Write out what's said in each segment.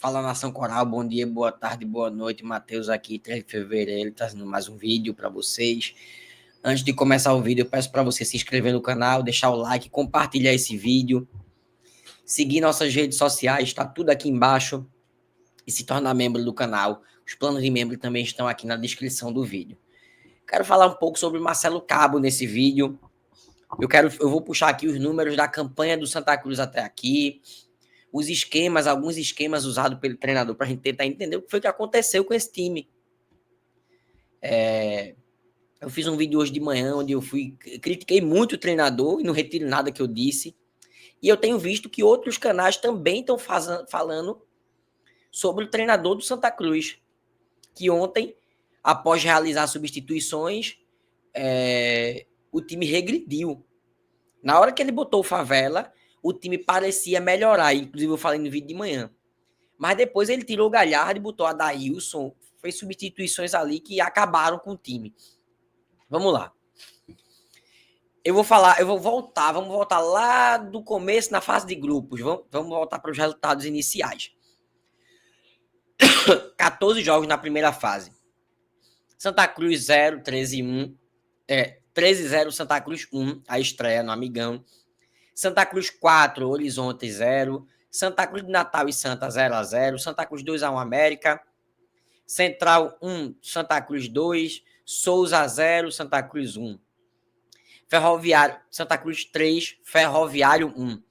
Fala Nação Coral, bom dia, boa tarde, boa noite. Matheus aqui, 3 de fevereiro, trazendo mais um vídeo para vocês. Antes de começar o vídeo, eu peço para você se inscrever no canal, deixar o like, compartilhar esse vídeo, seguir nossas redes sociais, está tudo aqui embaixo, e se tornar membro do canal. Os planos de membro também estão aqui na descrição do vídeo. Quero falar um pouco sobre o Marcelo Cabo nesse vídeo. Eu vou puxar aqui os números da campanha do Santa Cruz até aqui, os esquemas, alguns esquemas usados pelo treinador para a gente tentar entender o que foi que aconteceu com esse time. Eu fiz um vídeo hoje de manhã onde eu critiquei muito o treinador e não retiro nada que eu disse. E eu tenho visto que outros canais também estão falando sobre o treinador do Santa Cruz, que ontem, após realizar substituições, o time regrediu. Na hora que ele botou o Favela, o time parecia melhorar, inclusive eu falei no vídeo de manhã. Mas depois ele tirou o Galhardo e botou a Daílson, fez substituições ali que acabaram com o time. Vamos lá. Vamos voltar lá do começo na fase de grupos. Vamos voltar para os resultados iniciais. 14 jogos na primeira fase. Santa Cruz 0, 13-1. 13-0, Santa Cruz 1, a estreia no Amigão. Santa Cruz 4, Horizonte 0. Santa Cruz de Natal e Santa 0-0. Santa Cruz 2-1, América. Central 1, Santa Cruz 2. Souza 0, Santa Cruz 1. Ferroviário, Santa Cruz 3, Ferroviário 1.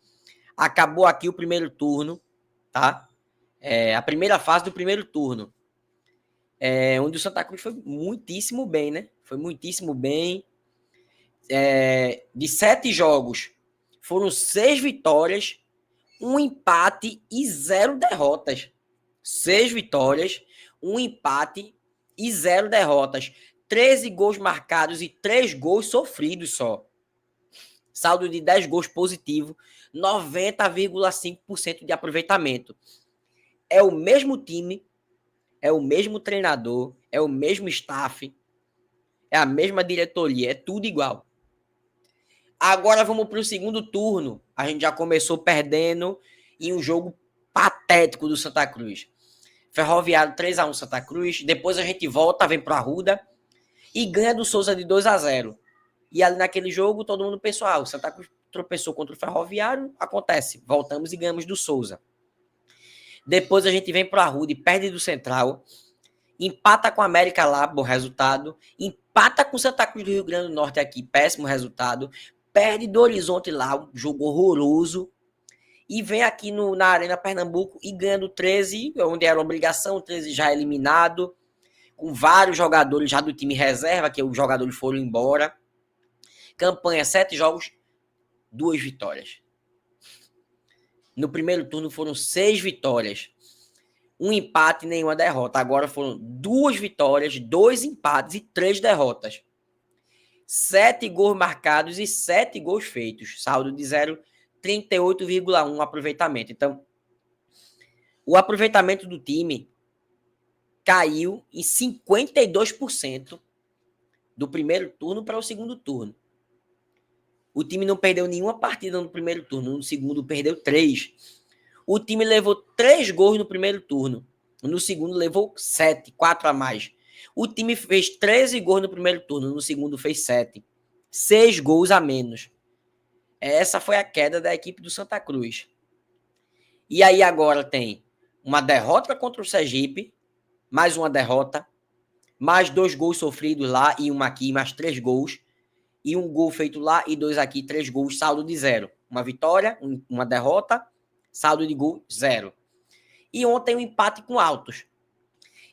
Acabou aqui o primeiro turno, tá? A primeira fase do primeiro turno. Onde o Santa Cruz foi muitíssimo bem, né? Foi muitíssimo bem. De 7 jogos, foram 6 vitórias, 1 empate e 0 derrotas. 6 vitórias, 1 empate e 0 derrotas. 13 gols marcados e 3 gols sofridos só. Saldo de 10 gols positivo, 90,5% de aproveitamento. É o mesmo time, é o mesmo treinador, é o mesmo staff, é a mesma diretoria, é tudo igual. Agora vamos para o segundo turno. A gente já começou perdendo em um jogo patético do Santa Cruz. Ferroviário 3-1 Santa Cruz. Depois a gente volta, vem para a Arruda e ganha do Souza de 2-0. E ali naquele jogo todo mundo pensou, o Santa Cruz tropeçou contra o Ferroviário, acontece. Voltamos e ganhamos do Souza. Depois a gente vem para a Arruda e perde do Central. Empata com a América lá, bom resultado. Empata com o Santa Cruz do Rio Grande do Norte aqui, péssimo resultado. Perde do Horizonte lá, um jogo horroroso. E vem aqui na Arena Pernambuco e ganha do 13, onde era obrigação, o 13 já eliminado, com vários jogadores já do time reserva, que os jogadores foram embora. Campanha, 7 jogos, 2 vitórias. No primeiro turno foram 6 vitórias. 1 empate e nenhuma derrota. Agora foram 2 vitórias, 2 empates e 3 derrotas. 7 gols marcados e 7 gols feitos. Saldo de 0, 38,1 aproveitamento. Então, o aproveitamento do time caiu em 52% do primeiro turno para o segundo turno. O time não perdeu nenhuma partida no primeiro turno. No segundo, perdeu 3. O time levou 3 gols no primeiro turno. No segundo, levou 7, 4 a mais. O time fez 13 gols no primeiro turno. No segundo, fez 7. 6 gols a menos. Essa foi a queda da equipe do Santa Cruz. E aí agora tem uma derrota contra o Sergipe, mais uma derrota, mais 2 gols sofridos lá e um aqui, mais 3 gols. E 1 gol feito lá e 2 aqui, 3 gols, saldo de 0. Uma vitória, uma derrota, saldo de gol 0. E ontem um empate com Altos.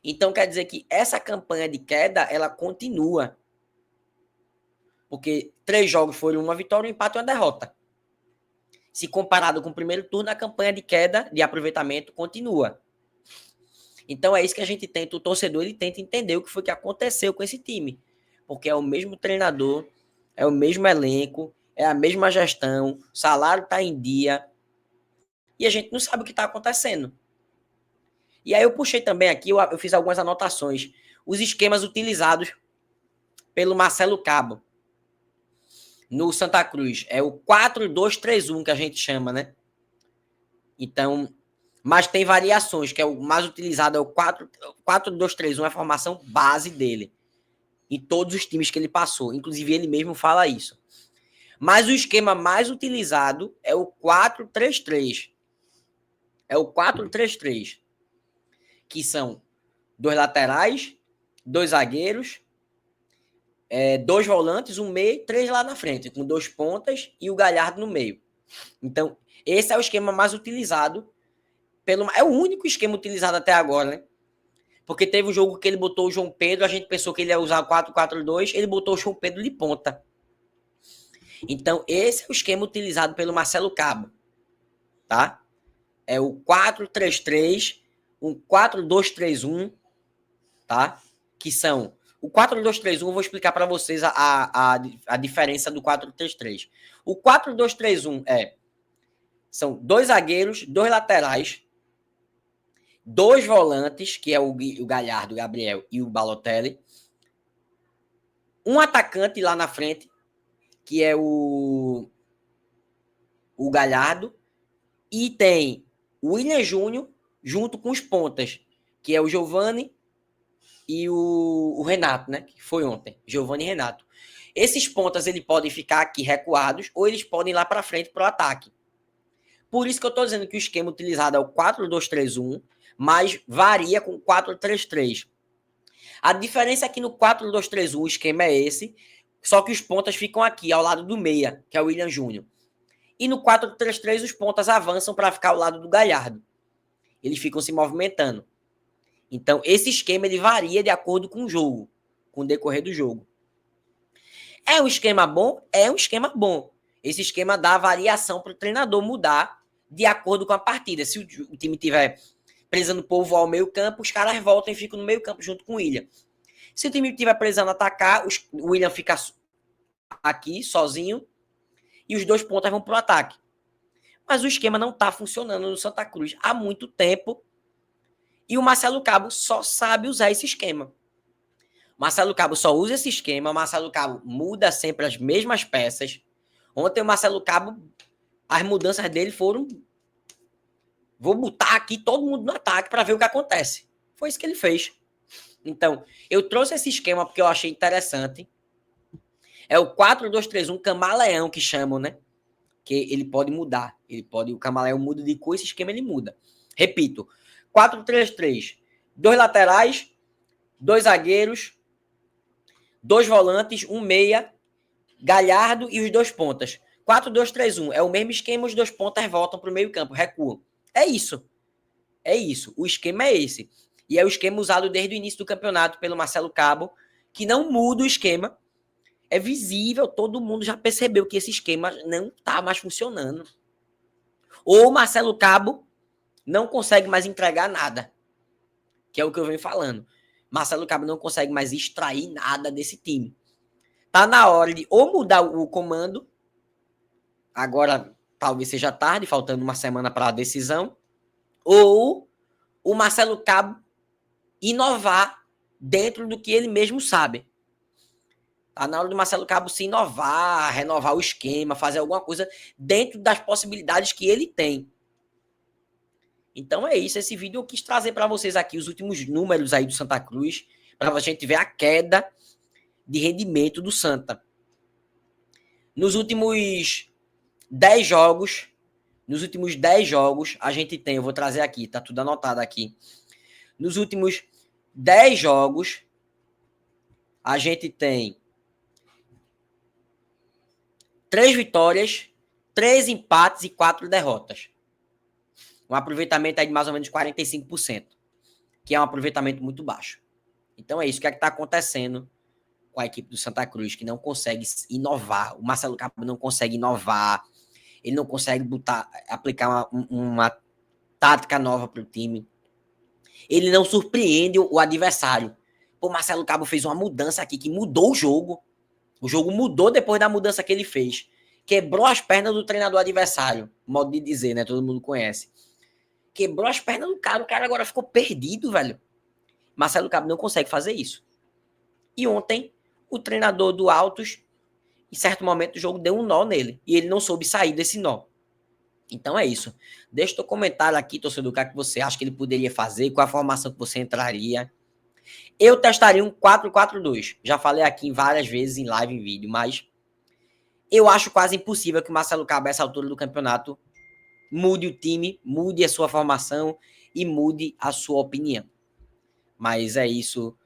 Então quer dizer que essa campanha de queda, ela continua. Porque 3 jogos foram uma vitória, um empate e uma derrota. Se comparado com o primeiro turno, a campanha de queda de aproveitamento continua. Então é isso que a gente tenta, o torcedor ele tenta entender o que foi que aconteceu com esse time. Porque é o mesmo treinador, é o mesmo elenco, é a mesma gestão, o salário está em dia, e a gente não sabe o que está acontecendo. E aí eu puxei também aqui, eu fiz algumas anotações, os esquemas utilizados pelo Marcelo Cabo no Santa Cruz. É o 4-2-3-1 que a gente chama, né? Então, Mas tem variações, que é o mais utilizado, é o 4-2-3-1, é a formação base dele. Em todos os times que ele passou. Inclusive, ele mesmo fala isso. Mas o esquema mais utilizado é o 4-3-3. É o 4-3-3. Que são 2 laterais, 2 zagueiros, 2 volantes, um meio, 3 lá na frente, com 2 pontas e o Galhardo no meio. Então, esse é o esquema mais utilizado. É o único esquema utilizado até agora, né? Porque teve um jogo que ele botou o João Pedro, a gente pensou que ele ia usar o 4-4-2, ele botou o João Pedro de ponta. Então, esse é o esquema utilizado pelo Marcelo Cabo, tá? É o 4-3-3, um 4-2-3-1, tá? Que são... O 4-2-3-1, eu vou explicar para vocês a diferença do 4-3-3. O 4-2-3-1 são 2 zagueiros, 2 laterais, 2 volantes, que é o Galhardo, o Gabriel e o Balotelli, um atacante lá na frente, que é o Galhardo, e tem o William Júnior junto com os pontas, que é o Giovani e o Renato, né? Que foi ontem, Giovani e Renato. Esses pontas, eles podem ficar aqui recuados ou eles podem ir lá para frente para o ataque. Por isso que eu estou dizendo que o esquema utilizado é o 4-2-3-1, mas varia com 4-3-3. A diferença é que no 4-2-3-1 o esquema é esse, só que os pontas ficam aqui, ao lado do meia, que é o William Júnior. E no 4-3-3 os pontas avançam para ficar ao lado do Galhardo. Eles ficam se movimentando. Então, esse esquema ele varia de acordo com o jogo, com o decorrer do jogo. É um esquema bom? É um esquema bom. Esse esquema dá variação para o treinador mudar de acordo com a partida. Se o time tiver precisando povoar o meio campo, os caras voltam e ficam no meio campo junto com o William. Se o time estiver precisando atacar, o William fica aqui, sozinho, e os 2 pontas vão para o ataque. Mas o esquema não está funcionando no Santa Cruz há muito tempo, e o Marcelo Cabo só sabe usar esse esquema. O Marcelo Cabo só usa esse esquema, o Marcelo Cabo muda sempre as mesmas peças. Ontem o Marcelo Cabo, as mudanças dele foram... Vou botar aqui todo mundo no ataque para ver o que acontece. Foi isso que ele fez. Então, eu trouxe esse esquema porque eu achei interessante. É o 4-2-3-1 camaleão que chamam, né? Que ele pode mudar. O camaleão muda de cor, esse esquema ele muda. Repito, 4-3-3. 2 laterais, 2 zagueiros, 2 volantes, um meia, Galhardo e os 2 pontas. 4-2-3-1. É o mesmo esquema, os 2 pontas voltam para o meio campo, recuam. É isso. É isso. O esquema é esse. E é o esquema usado desde o início do campeonato pelo Marcelo Cabo, que não muda o esquema. É visível, todo mundo já percebeu que esse esquema não está mais funcionando. Ou o Marcelo Cabo não consegue mais entregar nada, que é o que eu venho falando. Marcelo Cabo não consegue mais extrair nada desse time. Tá na hora de ou mudar o comando, agora talvez seja tarde, faltando uma semana para a decisão, ou o Marcelo Cabo inovar dentro do que ele mesmo sabe. Tá na hora do Marcelo Cabo se inovar, renovar o esquema, fazer alguma coisa dentro das possibilidades que ele tem. Então é isso, esse vídeo eu quis trazer para vocês aqui os últimos números aí do Santa Cruz, para a gente ver a queda de rendimento do Santa. Nos últimos 10 jogos, a gente tem, eu vou trazer aqui, tá tudo anotado aqui. Nos últimos 10 jogos, a gente tem 3 vitórias, 3 empates e 4 derrotas. Um aproveitamento aí de mais ou menos 45%, que é um aproveitamento muito baixo. Então é isso que está acontecendo com a equipe do Santa Cruz, que não consegue inovar. O Marcelo Cabo não consegue inovar, ele não consegue aplicar uma tática nova para o time. Ele não surpreende o adversário. O Marcelo Cabo fez uma mudança aqui que mudou o jogo. O jogo mudou depois da mudança que ele fez. Quebrou as pernas do treinador adversário. Modo de dizer, né? Todo mundo conhece. Quebrou as pernas do cara. O cara agora ficou perdido, velho. Marcelo Cabo não consegue fazer isso. E ontem, o treinador do Altos, em certo momento do jogo, deu um nó nele. E ele não soube sair desse nó. Então é isso. Deixa o teu comentário aqui, torcedor, o que é que você acha que ele poderia fazer, qual a formação que você entraria. Eu testaria um 4-4-2. Já falei aqui várias vezes em live, em vídeo, mas eu acho quase impossível que o Marcelo Cabo, a essa altura do campeonato, mude o time, mude a sua formação e mude a sua opinião. Mas é isso.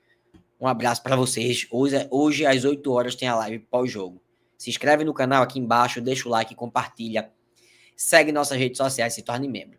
Um abraço para vocês. Hoje, às 8 horas, tem a live pós-jogo. Se inscreve no canal aqui embaixo, deixa o like, compartilha. Segue nossas redes sociais e se torne membro.